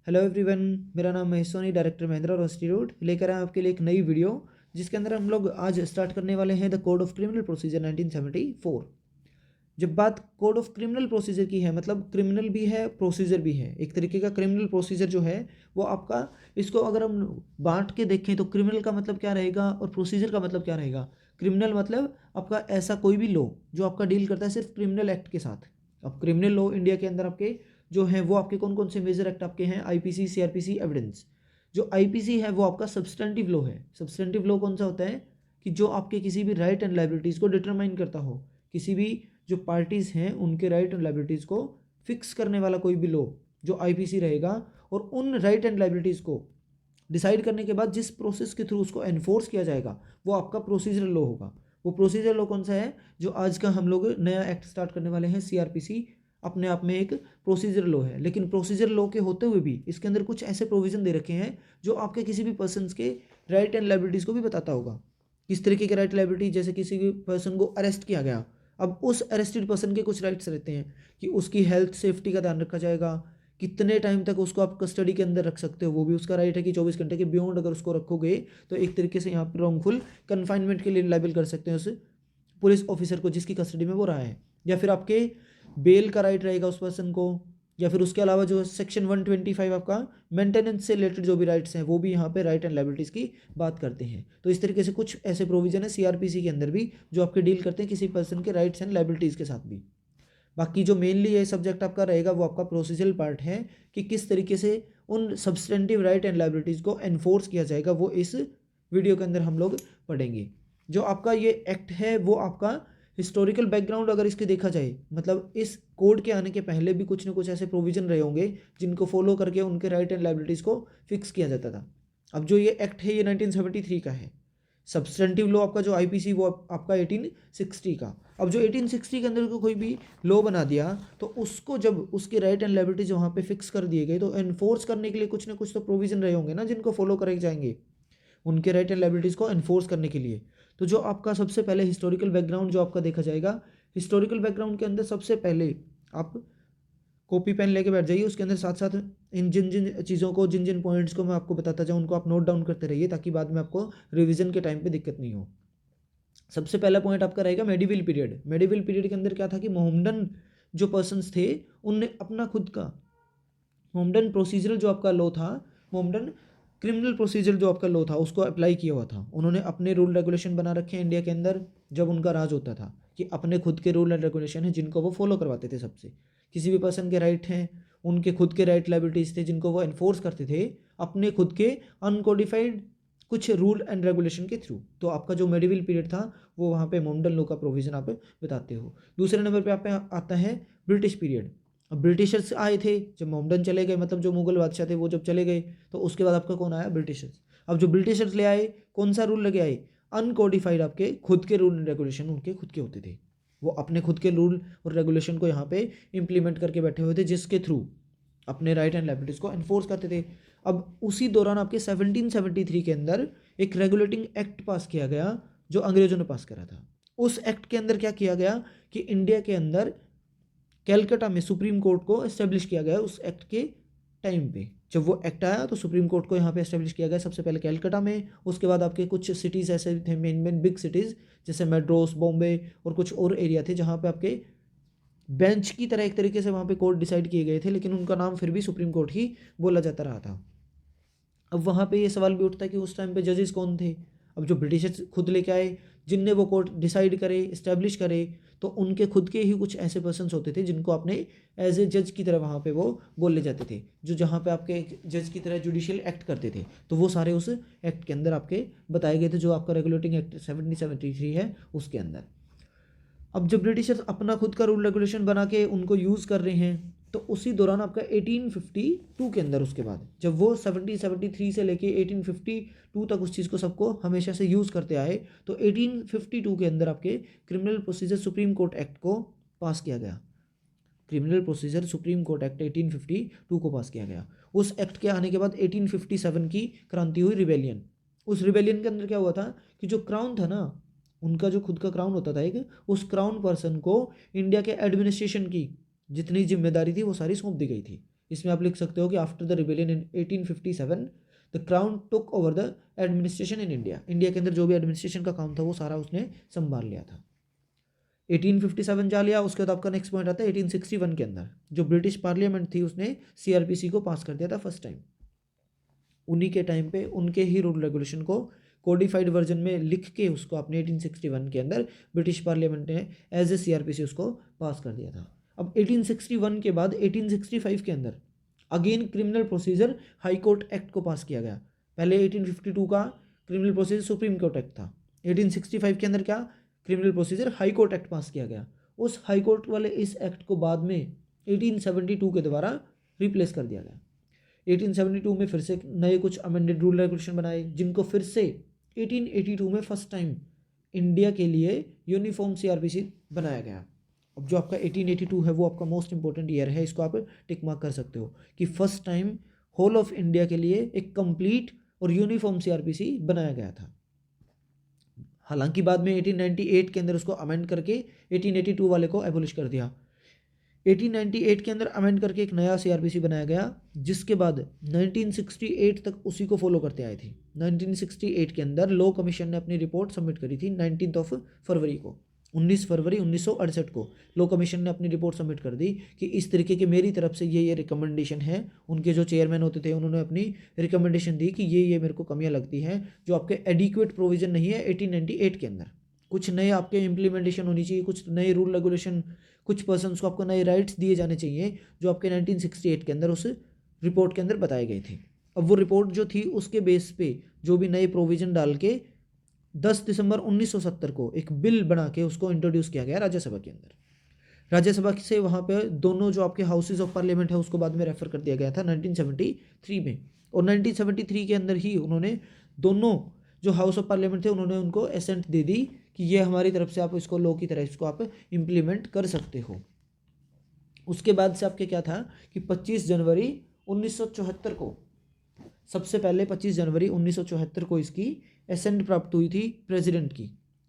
Hello everyone, मेरा नाम Mahesh Soni, director Mahindra institute लेकर आए आपके लिए एक नई वीडियो, जिसके अंदर हम लोग आज स्टार्ट करने वाले हैं the code of criminal procedure 1974। जब बात कोड ऑफ क्रिमिनल प्रोसीजर की है, मतलब क्रिमिनल भी है प्रोसीजर भी है। एक तरीके का क्रिमिनल प्रोसीजर जो है वो आपका, इसको अगर हम बांट के देखें तो क्रिमिनल का मतलब क्या रहेगा और प्रोसीजर का मतलब क्या रहेगा। क्रिमिनल मतलब आपका ऐसा कोई भी लॉ जो आपका डील करता है सिर्फ क्रिमिनल एक्ट के साथ। अब क्रिमिनल लॉ इंडिया के अंदर आपके जो है वो आपके कौन कौन से मेजर एक्ट आपके हैं, आईपीसी, सीआरपीसी, एविडेंस। जो आईपीसी है वो आपका सब्सटेंटिव लॉ है। सब्सटेंटिव लॉ कौन सा होता है कि जो आपके किसी भी राइट एंड लाइबिलिटीज़ को डिटरमाइन करता हो, किसी भी जो पार्टीज़ हैं उनके राइट एंड लाइबिलिटीज़ को फिक्स करने वाला कोई भी लॉ जो आईपीसी रहेगा। और उन राइट एंड लाइबिलिटीज़ को डिसाइड करने के बाद जिस प्रोसेस के थ्रू उसको एनफोर्स किया जाएगा वो आपका प्रोसीजरल लॉ होगा। वो प्रोसीजर लॉ कौन सा है? जो आज का हम लोग नया एक्ट स्टार्ट करने वाले हैं, सीआरपीसी, अपने आप में एक प्रोसीजर लॉ है। लेकिन प्रोसीजर लॉ के होते हुए भी इसके अंदर कुछ ऐसे प्रोविजन दे रखे हैं जो आपके किसी भी पर्सन के राइट एंड लाइबिलिटीज़ को भी बताता होगा। किस तरीके के राइट लाइबिलिटी, जैसे किसी भी पर्सन को अरेस्ट किया गया, अब उस अरेस्टेड पर्सन के कुछ राइट्स रहते हैं कि उसकी हेल्थ सेफ्टी का ध्यान रखा जाएगा, कितने टाइम तक उसको आप कस्टडी के अंदर रख सकते हो, वो भी उसका राइट है कि 24 घंटे के बियॉन्ड अगर उसको रखोगे तो एक तरीके से यहाँ पर रॉन्गफुल कन्फाइनमेंट के लिए लाइबल कर सकते हैं उस पुलिस ऑफिसर को जिसकी कस्टडी में वो रहा है। या फिर आपके बेल का राइट रहेगा उस पर्सन को, या फिर उसके अलावा जो सेक्शन 125 आपका मेंटेनेंस से रिलेटेड जो भी राइट्स हैं वो भी यहाँ पे राइट एंड लाइबिलिटीज़ की बात करते हैं। तो इस तरीके से कुछ ऐसे प्रोविजन है सीआरपीसी के अंदर भी जो आपके डील करते हैं किसी पर्सन के राइट्स एंड लाइबिलिटीज़ के साथ भी। बाकी जो मेनली ये सब्जेक्ट आपका रहेगा वो आपका प्रोसीजरल पार्ट है कि किस तरीके से उन सब्सटेंटिव राइट एंड लाइबिलिटीज़ को एनफोर्स किया जाएगा, वो इस वीडियो के अंदर हम लोग पढ़ेंगे। जो आपका ये एक्ट है वो आपका हिस्टोरिकल बैकग्राउंड अगर इसके देखा जाए, मतलब इस कोड के आने के पहले भी कुछ ना कुछ ऐसे प्रोविजन रहे होंगे जिनको फॉलो करके उनके राइट एंड लाइबिलिटीज़ को फिक्स किया जाता था। अब जो ये एक्ट है ये 1973 का है। सब्सटेंटिव लॉ आपका जो आईपीसी वो आपका 1860 का। अब जो 1860 के अंदर को कोई भी लॉ बना दिया तो उसको जब उसके राइट एंड लाइबिलिटीज वहाँ पे फिक्स कर दिए गए तो एनफोर्स करने के लिए कुछ ना कुछ तो प्रोविजन रहे होंगे ना जिनको फॉलो करे जाएंगे उनके राइट एंड लाइबिलिटीज़ को एनफोर्स करने के लिए। तो जो आपका सबसे पहले हिस्टोरिकल बैकग्राउंड जो आपका देखा जाएगा, हिस्टोरिकल बैकग्राउंड के अंदर सबसे पहले आप कॉपी पेन लेके बैठ जाइए, उसके अंदर साथ साथ इन जिन जिन चीज़ों को, जिन जिन पॉइंट्स को मैं आपको बताता जाऊँ उनको आप नोट डाउन करते रहिए ताकि बाद में आपको रिवीजन के टाइम पे दिक्कत नहीं हो। सबसे पहला पॉइंट आपका रहेगा मेडिवल पीरियड। मेडिवल पीरियड के अंदर क्या था कि मोहम्मडन जो पर्सन्स थे उनने अपना खुद का मोहम्मडन प्रोसीजरल जो आपका लॉ था, मोहम्मडन क्रिमिनल प्रोसीजर जो आपका लॉ था उसको अप्लाई किया हुआ था। उन्होंने अपने रूल रेगुलेशन बना रखे हैं इंडिया के अंदर जब उनका राज होता था कि अपने खुद के रूल एंड रेगुलेशन हैं जिनको वो फॉलो करवाते थे सबसे। किसी भी पर्सन के राइट हैं, उनके खुद के राइट लाइबिलिटीज़ थे जिनको वो एनफोर्स करते थे अपने खुद के अनकोडिफाइड कुछ रूल एंड रेगुलेशन के थ्रू। तो आपका जो मेडिवल पीरियड था वो वहाँ पे मोहम्मडन लॉ का प्रोविजन आप बताते हो। दूसरे नंबर पे आप पे आता है ब्रिटिश पीरियड। अब ब्रिटिशर्स आए थे जब मोहम्मडन चले गए, मतलब जो मुगल बादशाह थे वो जब चले गए तो उसके बाद आपका कौन आया? ब्रिटिशर्स। अब जो ब्रिटिशर्स ले आए कौन सा रूल लेके आए? अनकोडिफाइड आपके खुद के रूल एंड रेगुलेशन उनके खुद के होते थे। वो अपने खुद के रूल और रेगुलेशन को यहाँ पे इम्प्लीमेंट करके बैठे हुए थे जिसके थ्रू अपने राइट एंड लाइबिलिटीज़ को एनफोर्स करते थे। अब उसी दौरान आपके 1773 के अंदर एक रेगुलेटिंग एक्ट पास किया गया जो अंग्रेजों ने पास करा था। उस एक्ट के अंदर क्या किया गया कि इंडिया के अंदर कैलकाटा में सुप्रीम कोर्ट को एस्टेब्लिश किया गया। उस एक्ट के टाइम पे जब वो एक्ट आया तो सुप्रीम कोर्ट को यहाँ पे एस्टेब्लिश किया गया सबसे पहले कैलकाटा में। उसके बाद आपके कुछ सिटीज़ ऐसे थे, मेन मेन बिग सिटीज़ जैसे मेड्रोस, बॉम्बे और कुछ और एरिया थे जहाँ पे आपके बेंच की तरह एक तरीके से वहाँ पे कोर्ट डिसाइड किए गए थे, लेकिन उनका नाम फिर भी सुप्रीम कोर्ट ही बोला जाता रहा था। अब वहाँ पे ये सवाल भी उठता है कि उस टाइम पे जजेस कौन थे? अब जो ब्रिटिशर्स खुद लेके आए जिनने वो कोर्ट डिसाइड करे, इस्टेब्लिश करे, तो उनके खुद के ही कुछ ऐसे पर्सन्स होते थे जिनको आपने एज ए जज की तरह वहाँ पे वो बोले जाते थे, जो जहाँ पे आपके एक जज की तरह जुडिशियल एक्ट करते थे। तो वो सारे उस एक्ट के अंदर आपके बताए गए थे जो आपका रेगुलेटिंग एक्ट 1773 है उसके अंदर। अब जब ब्रिटिशर्स अपना खुद का रूल रेगुलेशन बना के उनको यूज़ कर रहे हैं तो उसी दौरान आपका 1852 के अंदर, उसके बाद जब वो 1773 से लेके 1852 तक उस चीज़ को सबको हमेशा से यूज़ करते आए, तो 1852 के अंदर आपके criminal procedure supreme court act को पास किया गया। Criminal procedure supreme court act 1852 को पास किया गया। उस एक्ट के आने के बाद 1857 की क्रांति हुई, रिबेलियन। उस रिबेलियन के अंदर क्या हुआ था कि जो क्राउन था ना, उनका जो खुद का क्राउन होता था एक, उस क्राउन पर्सन को इंडिया के एडमिनिस्ट्रेशन की जितनी जिम्मेदारी थी वो सारी सौंप दी गई थी इसमें आप लिख सकते हो कि after the rebellion in 1857 the crown took over the administration in India. India के अंदर जो भी एडमिनिस्ट्रेशन का काम था वो सारा उसने संभाल लिया था। 1857 जा लिया। उसके बाद आपका नेक्स्ट पॉइंट आता है 1861 के अंदर जो ब्रिटिश पार्लियामेंट थी उसने सीआरपीसी को पास कर दिया था फर्स्ट टाइम। उन्हीं के टाइम पे उनके ही रूल रेगुलेशन को कोडिफाइड वर्जन में लिख के उसको अपने 1861 के अंदर ब्रिटिश पार्लियामेंट ने एज ए सीआरपीसी उसको पास कर दिया था। अब 1861 के बाद 1865 के अंदर again criminal procedure high court act को पास किया गया। पहले 1852 का criminal procedure supreme court act था। 1865 के अंदर क्या criminal procedure high court act पास किया गया। उस हाई कोर्ट वाले इस एक्ट को बाद में 1872 के द्वारा रिप्लेस कर दिया गया। 1872 में फिर से नए कुछ अमेंडेड रूल रेगुलेशन बनाए जिनको फिर से 1882 में फर्स्ट टाइम इंडिया के लिए यूनिफॉर्म सीआरपीसी बनाया गया। अब जो आपका 1882 है वो आपका मोस्ट इंपॉर्टेंट ईयर है, इसको आप टिक मार्क कर सकते हो कि first time whole of India के लिए एक कंप्लीट और यूनिफॉर्म सीआरपीसी बनाया गया था। हालांकि बाद में 1898 के अंदर उसको अमेंड करके 1882 वाले को एबोलिश कर दिया। 1898 के अंदर अमेंड करके एक नया सीआरपीसी बनाया गया जिसके बाद 1968 तक उसी को फॉलो करते आए थे। 1968 के अंदर लॉ कमीशन ने अपनी रिपोर्ट सबमिट करी थी 19 फरवरी को। 19 फरवरी 1968 को लॉ कमीशन ने अपनी रिपोर्ट सबमिट कर दी कि इस तरीके के मेरी तरफ से ये रिकमेंडेशन है। उनके जो चेयरमैन होते थे उन्होंने अपनी रिकमेंडेशन दी कि ये मेरे को कमियां लगती हैं जो आपके एडिक्वेट प्रोविजन नहीं है 1898 के अंदर। कुछ नए आपके इम्प्लीमेंटेशन होनी चाहिए, कुछ नए रूल रेगुलेशन, कुछ पर्सन्स को आपको नए राइट्स दिए जाने चाहिए जो आपके 1968 के अंदर उस रिपोर्ट के अंदर बताए गए थे। अब वो रिपोर्ट जो थी उसके बेस पे जो भी नए प्रोविजन डाल के 10 दिसंबर 1970 को एक बिल बना के उसको इंट्रोड्यूस किया गया राज्यसभा के अंदर। राज्यसभा से वहाँ पे दोनों जो आपके हाउसेज ऑफ पार्लियामेंट है उसको बाद में रेफर कर दिया गया था 1973 में। और 1973 के अंदर ही उन्होंने दोनों जो हाउस ऑफ पार्लियामेंट थे उन्होंने उनको एसेंट दे दी कि ये हमारी तरफ से आप इसको लॉ की तरह इसको आप इम्प्लीमेंट कर सकते हो। उसके बाद से आपके क्या था कि 25 जनवरी 1974 को, सबसे पहले 25 जनवरी 1974 को इसकी एसेंट प्राप्त हुई थी प्रेसिडेंट की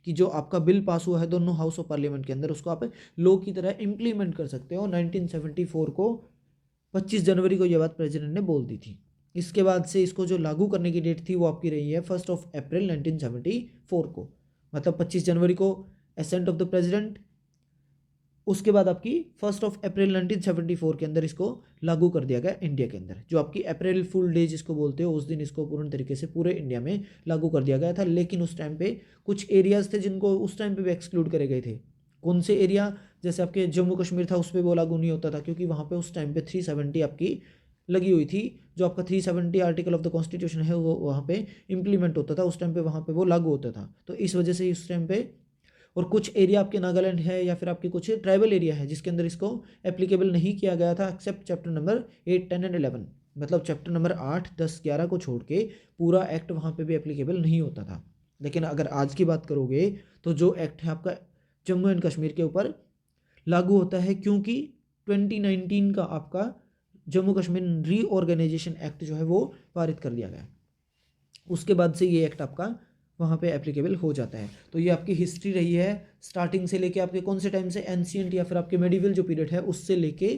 कि जो आपका बिल पास हुआ है दोनों हाउस ऑफ पार्लियामेंट के अंदर उसको आप लॉ की तरह इम्प्लीमेंट कर सकते हो। 1974 को 25 जनवरी को ये बात प्रेसिडेंट ने बोल दी थी। इसके बाद से इसको जो लागू करने की डेट थी वो आपकी रही है 1 अप्रैल 1974 को, मतलब 25 जनवरी को एसेंट ऑफ द प्रेसिडेंट, उसके बाद आपकी 1 अप्रैल 1974 के अंदर इसको लागू कर दिया गया इंडिया के अंदर। जो आपकी अप्रैल फुल डे जिसको बोलते हो उस दिन इसको पूर्ण तरीके से पूरे इंडिया में लागू कर दिया गया था। लेकिन उस टाइम पे कुछ एरियाज थे जिनको उस टाइम पे भी एक्सक्लूड करे गए थे। कौन से एरिया? जैसे आपके जम्मू कश्मीर था उस पर वो लागू नहीं होता था क्योंकि वहाँ पे उस टाइम पे 370 आपकी लगी हुई थी। जो आपका 370 आर्टिकल ऑफ द कॉन्स्टिट्यूशन है वो वहाँ पे इम्प्लीमेंट होता था उस टाइम पे, वहाँ पे वो लागू होता था। तो इस वजह से उस टाइम पे, और कुछ एरिया आपके नागालैंड है या फिर आपके कुछ ट्राइबल एरिया है जिसके अंदर इसको एप्लीकेबल नहीं किया गया था एक्सेप्ट चैप्टर नंबर 8, 10 एंड 11। मतलब चैप्टर नंबर 8, 10, 11 को छोड़ के पूरा एक्ट वहाँ पे भी एप्लीकेबल नहीं होता था। लेकिन अगर आज की बात करोगे तो जो एक्ट है आपका जम्मू एंड कश्मीर के ऊपर लागू होता है क्योंकि 2019 का आपका जम्मू कश्मीर रीऑर्गेनाइजेशन एक्ट जो है वो पारित कर दिया गया। उसके बाद से ये एक्ट आपका वहाँ पे एप्लीकेबल हो जाता है। तो ये आपकी हिस्ट्री रही है स्टार्टिंग से लेके आपके कौन से टाइम से, एंशिएंट या फिर आपके मेडिवल जो पीरियड है उससे लेके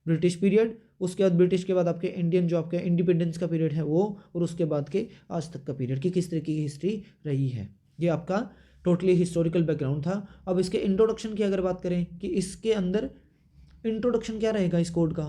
ब्रिटिश पीरियड, उसके बाद ब्रिटिश के बाद आपके इंडियन जो आपके इंडिपेंडेंस का पीरियड है वो, और उसके बाद के आज तक का पीरियड की किस तरीके की हिस्ट्री रही है। ये आपका टोटली हिस्टोरिकल बैकग्राउंड था। अब इसके इंट्रोडक्शन की अगर बात करें कि इसके अंदर इंट्रोडक्शन क्या रहेगा इस कोड का,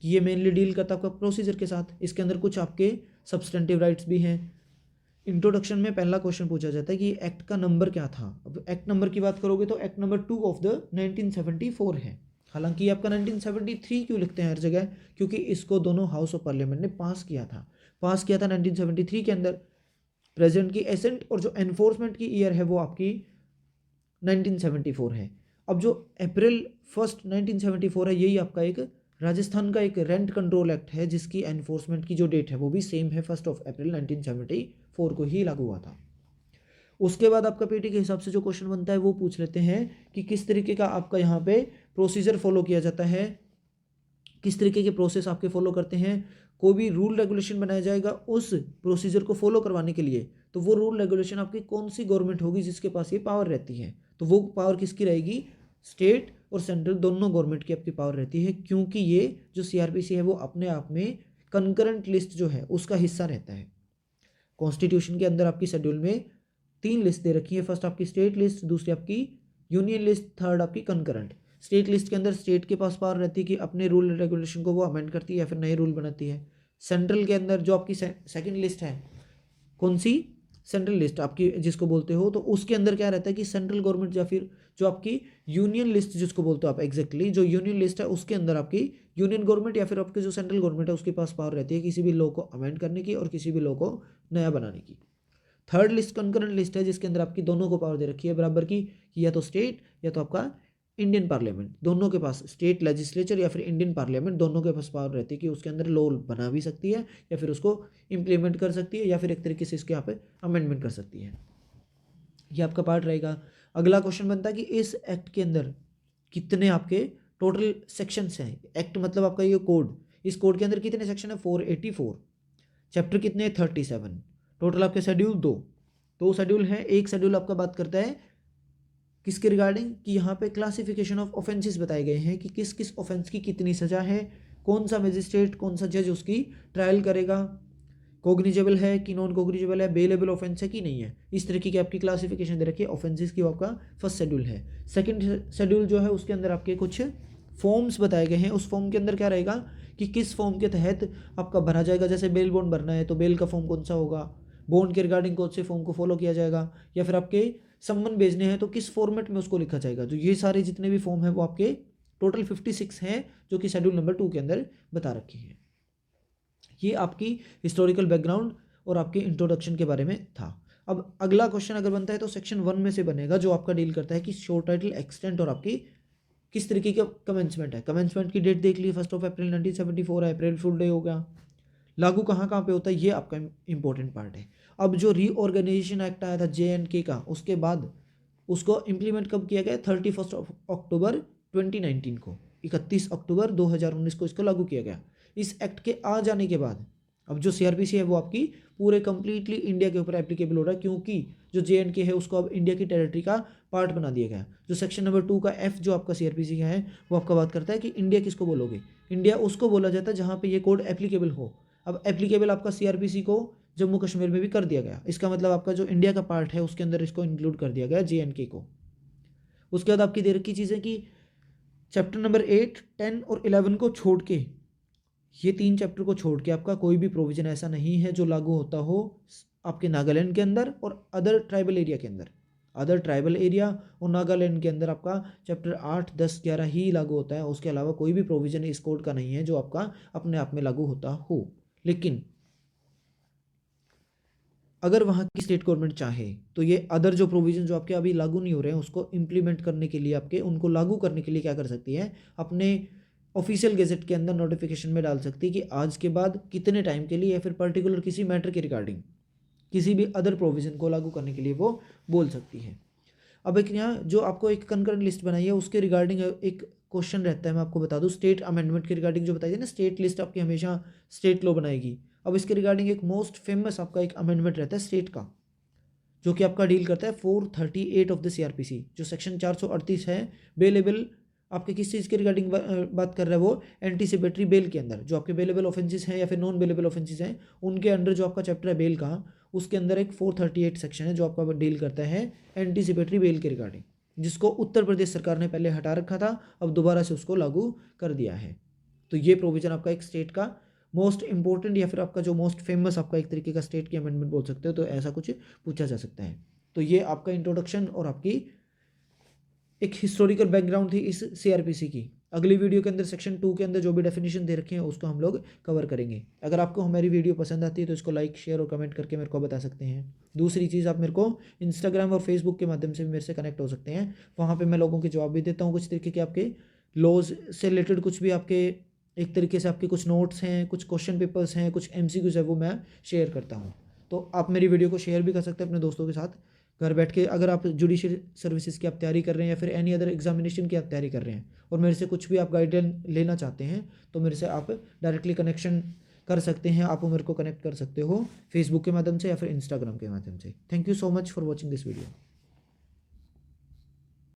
कि ये मेनली डील करता है आपका प्रोसीजर के साथ। इसके अंदर कुछ आपके सब्सटेंटिव राइट्स भी हैं। इंट्रोडक्शन में पहला क्वेश्चन पूछा जाता है कि एक्ट का नंबर क्या था। अब एक्ट नंबर की बात करोगे तो एक्ट नंबर 2 ऑफ द 1974 है। हालांकि आपका 1973 क्यों लिखते हैं हर जगह, क्योंकि इसको दोनों हाउस ऑफ पार्लियामेंट ने पास किया था 1973 के अंदर। प्रेसिडेंट की एसेंट और जो एनफोर्समेंट की ईयर है वो आपकी 1974 है। अब जो अप्रैल 1 1974 है यही आपका एक राजस्थान का एक रेंट कंट्रोल एक्ट है जिसकी एनफोर्समेंट की जो डेट है वो भी सेम है 1 अप्रैल 1974 को ही लागू हुआ था। उसके बाद आपका पीटी के हिसाब से जो क्वेश्चन बनता है वो पूछ लेते हैं कि किस तरीके का आपका यहाँ पे प्रोसीजर फॉलो किया जाता है, किस तरीके के प्रोसेस आपके फॉलो करते हैं। कोई भी रूल रेगुलेशन बनाया जाएगा उस प्रोसीजर को फॉलो करवाने के लिए, तो वो रूल रेगुलेशन आपकी कौन सी गवर्नमेंट होगी जिसके पास ये पावर रहती है, तो वो पावर किसकी रहेगी, स्टेट और सेंट्रल दोनों गवर्नमेंट की आपकी पावर रहती है, क्योंकि ये जो सीआरपीसी है वो अपने आप में कंकरेंट लिस्ट जो है उसका हिस्सा रहता है। कॉन्स्टिट्यूशन के अंदर आपकी शेड्यूल में 3 लिस्ट दे रखी है, फर्स्ट आपकी स्टेट लिस्ट, दूसरी आपकी यूनियन लिस्ट, थर्ड आपकी कंकरेंट। स्टेट लिस्ट के अंदर स्टेट के पास पावर रहती है कि अपने रूल रेगुलेशन को वो अमेंड करती है या फिर नए रूल बनाती है। सेंट्रल के अंदर जो आपकी सेकंड लिस्ट है, कौन सी, सेंट्रल लिस्ट आपकी जिसको बोलते हो, तो उसके अंदर क्या रहता है कि सेंट्रल गवर्नमेंट या फिर जो आपकी यूनियन लिस्ट जिसको बोलते हो आप, एग्जैक्टली जो यूनियन लिस्ट है उसके अंदर आपकी यूनियन गवर्नमेंट या फिर आपकी जो सेंट्रल गवर्नमेंट है उसके पास पावर रहती है किसी भी लॉ को अमेंड करने की और किसी भी लॉ को नया बनाने की। थर्ड लिस्ट कंकरेंट लिस्ट है जिसके अंदर आपकी दोनों को पावर दे रखी है बराबर की, या तो स्टेट या तो आपका इंडियन पार्लियामेंट, दोनों के पास, स्टेट लेजिस्लेचर या फिर इंडियन पार्लियामेंट, दोनों के पास पावर रहती है कि उसके अंदर लॉ बना भी सकती है या फिर उसको इम्प्लीमेंट कर सकती है या फिर एक तरीके से इसके यहाँ पे अमेंडमेंट कर सकती है। ये आपका पार्ट रहेगा। अगला क्वेश्चन बनता है कि इस एक्ट के अंदर कितने आपके टोटल सेक्शंस हैं। एक्ट मतलब आपका ये कोड, इस कोड के अंदर कितने सेक्शन है, 484, चैप्टर कितने, 37, टोटल आपके शेड्यूल दो शेड्यूल हैं। एक शेड्यूल आपका बात करता है किसके रिगार्डिंग, कि यहाँ पे क्लासिफिकेशन ऑफ ऑफेंसेस बताए गए हैं कि किस किस ऑफेंस की कितनी सजा है, कौन सा मजिस्ट्रेट कौन सा जज उसकी ट्रायल करेगा, कोग्निजेबल है कि नॉन कोग्निजेबल है, बेलेबल ऑफेंस है कि नहीं है, इस तरीके की आपकी क्लासिफिकेशन दे रखी है ऑफेंसेस की। आपका फर्स्ट शेड्यूल है। सेकंड शेड्यूल जो है उसके अंदर आपके कुछ फॉर्म्स बताए गए हैं। उस फॉर्म के अंदर क्या रहेगा कि किस फॉर्म के तहत आपका भरा जाएगा, जैसे बेल बॉन्ड भरना है तो बेल का फॉर्म कौन सा होगा, बॉन्ड के रिगार्डिंग कौन से फॉर्म को फॉलो किया जाएगा, या फिर आपके सम्मन भेजने हैं तो किस फॉर्मेट में उसको लिखा जाएगा। तो ये सारे जितने भी फॉर्म है वो आपके टोटल 56 हैं जो कि शेड्यूल नंबर 2 के अंदर बता रखी है। ये आपकी हिस्टोरिकल बैकग्राउंड और आपके इंट्रोडक्शन के बारे में था। अब अगला क्वेश्चन अगर बनता है तो सेक्शन 1 में से बनेगा जो आपका डील करता है कि शो टाइटल एक्सटेंट और आपकी किस तरीके का कमेंसमेंट है। कमेंसमेंट की डेट देख ली, 1 अप्रैल 1974 है, अप्रैल फुल डे हो गया। लागू कहाँ कहाँ पे होता है ये आपका इंपॉर्टेंट पार्ट है। अब जो रीऑर्गेनाइजेशन एक्ट आया था JNK का, उसके बाद उसको इम्प्लीमेंट कब किया गया, 31 अक्टूबर 2019 को, 31 अक्टूबर 2019 को इसको लागू किया गया। इस एक्ट के आ जाने के बाद अब जो CRPC है वो आपकी पूरे कंप्लीटली इंडिया के ऊपर एप्लीकेबल हो रहा है, क्योंकि जो JNK है उसको अब इंडिया की टेरिटरी का पार्ट बना दिया गया। जो सेक्शन नंबर 2 का F जो आपका CRPC का है वो आपका बात करता है कि इंडिया किसको बोलोगे, इंडिया उसको बोला जाता है जहाँ पे ये कोड एप्लीकेबल हो। अब एप्लीकेबल आपका CRPC को जम्मू कश्मीर में भी कर दिया गया, इसका मतलब आपका जो इंडिया का पार्ट है उसके अंदर इसको इंक्लूड कर दिया गया JNK को। उसके बाद आपकी दे रखी चीज़ें कि चैप्टर नंबर 8, 10 और 11 को छोड़ के, ये 3 चैप्टर को छोड़ के आपका कोई भी प्रोविजन ऐसा नहीं है जो लागू होता हो आपके नागालैंड के अंदर और अदर ट्राइबल एरिया के अंदर। अदर ट्राइबल एरिया और नागालैंड के अंदर आपका चैप्टर 8, 10, 11 ही लागू होता है। उसके अलावा कोई भी प्रोविजन इस कोड का नहीं है जो आपका अपने आप में लागू होता हो। लेकिन अगर वहाँ की स्टेट गवर्नमेंट चाहे तो ये अदर जो प्रोविजन जो आपके अभी लागू नहीं हो रहे हैं उसको इम्प्लीमेंट करने के लिए, आपके उनको लागू करने के लिए क्या कर सकती है, अपने ऑफिशियल गेजेट के अंदर नोटिफिकेशन में डाल सकती है कि आज के बाद कितने टाइम के लिए या फिर पर्टिकुलर किसी मैटर के रिगार्डिंग किसी भी अदर प्रोविजन को लागू करने के लिए वो बोल सकती है। अब एक यहाँ जो आपको एक कंकरेंट लिस्ट बनाई है उसके रिगार्डिंग एक क्वेश्चन रहता है, मैं आपको बता दूं स्टेट अमेंडमेंट के रिगार्डिंग जो बताई है ना, स्टेट लिस्ट आपकी हमेशा स्टेट लॉ बनाएगी। अब इसके रिगार्डिंग एक मोस्ट फेमस आपका एक अमेंडमेंट रहता है स्टेट का, जो कि आपका डील करता है 438 ऑफ द CRPC, जो सेक्शन 438 है बेलेबल आपके किस चीज़ के रिगार्डिंग बात कर रहा है, वो एंटीसिपेटरी बेल के अंदर जो आपके बेलेबल ऑफेंसेस हैं या फिर नॉन बेलेबल ऑफेंसेस हैं उनके अंडर जो आपका चैप्टर है बेल का, उसके अंदर एक 438 सेक्शन है जो आपका डील करता है एंटीसिपेटरी बेल के रिगार्डिंग, जिसको उत्तर प्रदेश सरकार ने पहले हटा रखा था, अब दोबारा से उसको लागू कर दिया है। तो ये प्रोविजन आपका एक स्टेट का मोस्ट इंपॉर्टेंट या फिर आपका जो मोस्ट फेमस आपका एक तरीके का स्टेट की अमेंडमेंट बोल सकते हो, तो ऐसा कुछ पूछा जा सकता है। तो ये आपका इंट्रोडक्शन और आपकी एक हिस्टोरिकल बैकग्राउंड थी इस CRPC की। अगली वीडियो के अंदर सेक्शन 2 के अंदर जो भी डेफिनेशन दे रखे हैं उसको हम लोग कवर करेंगे। अगर आपको हमारी वीडियो पसंद आती है तो इसको लाइक, शेयर और कमेंट करके मेरे को बता सकते हैं। दूसरी चीज़, आप मेरे को इंस्टाग्राम और फेसबुक के माध्यम से भी मेरे से कनेक्ट हो सकते हैं, वहाँ पर मैं लोगों के जवाब भी देता हूँ। कुछ तरीके के आपके लॉज से रिलेटेड कुछ भी आपके एक तरीके से आपके कुछ नोट्स हैं, कुछ क्वेश्चन पेपर्स हैं, कुछ MCQs है, वो मैं शेयर करता हूँ। तो आप मेरी वीडियो को शेयर भी कर सकते हैं अपने दोस्तों के साथ। घर बैठ के अगर आप जुडिशियल सर्विसेज की आप तैयारी कर रहे हैं या फिर एनी अदर एग्जामिनेशन की आप तैयारी कर रहे हैं और मेरे से कुछ भी आप गाइडलाइन लेना चाहते हैं तो मेरे से आप डायरेक्टली कनेक्शन कर सकते हैं। आप मेरे को कनेक्ट कर सकते हो फेसबुक के माध्यम से या फिर इंस्टाग्राम के माध्यम से। Thank you so much for watching this video.